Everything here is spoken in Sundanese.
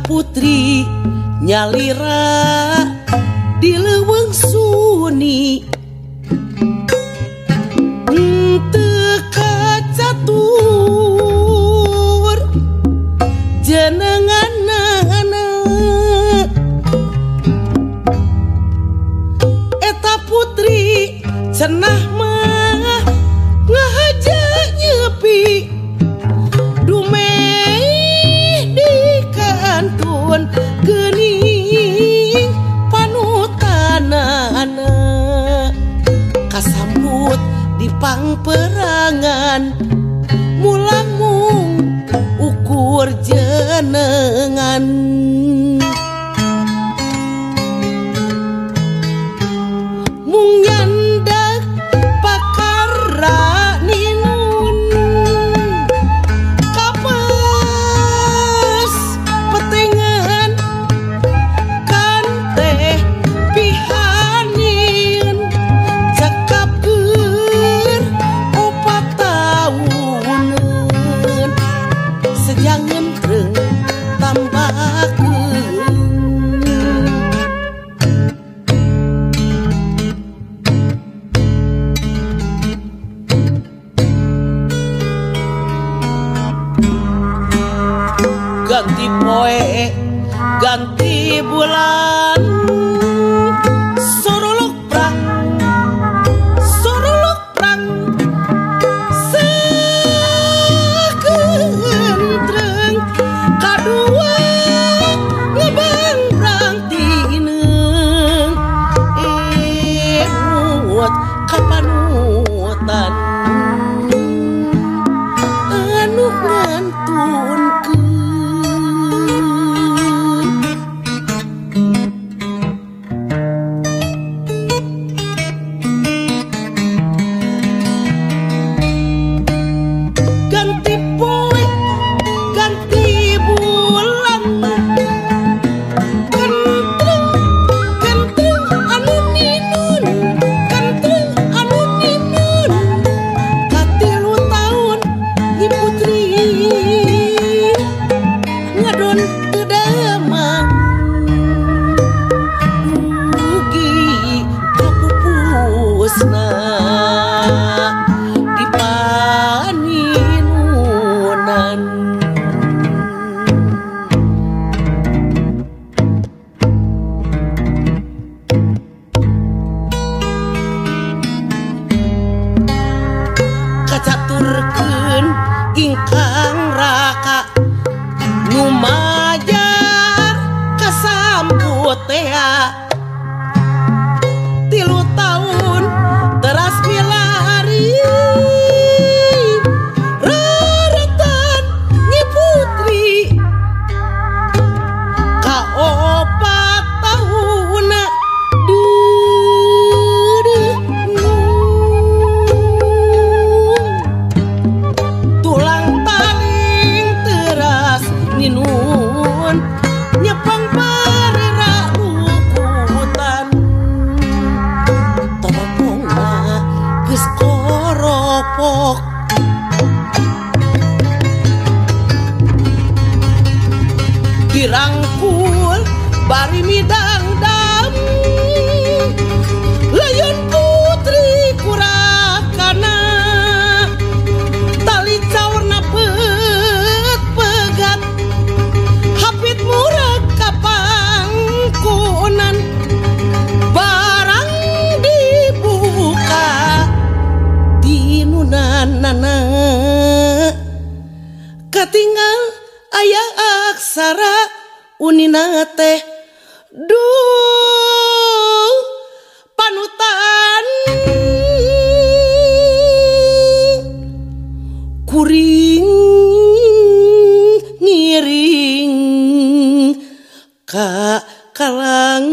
putri nyalira di leuweung suni teu kacatur jenenganna eta putri cenah mah ngahaja nyepi geuning panutanana kasambut di pangperangan mulang-mung ukur jenengan mung nyandak pakara ninun kapas petengan kan teh pihanin cakap keur 4 tahunan sejang ngentreng tambakeun ganti poe ganti bulan sorolok prang sakentreng kadua ngebang tineung muat kapanutan anu ngantunkeun ganti poe ganti bulan kentreng anu ninun kentreng anu ninun katilu taun Nyi Putri ngadon teu damang dugi kapupusna di paninunan kacaturkeun ingkang raka ngumajar kasambut tea 3 taun teras milari raratan Nyi Putri ka 4 tauna tulang taling teras ninun nyepang parera ukutan toropongna geus koropok dirangkul bari midang dam layan putri kurakana tali caurna pegat hapit murag kapangkunan barang dibuka tinunanana katinggal aya aksara unina teh duh panutan kuring ngiring ka kalang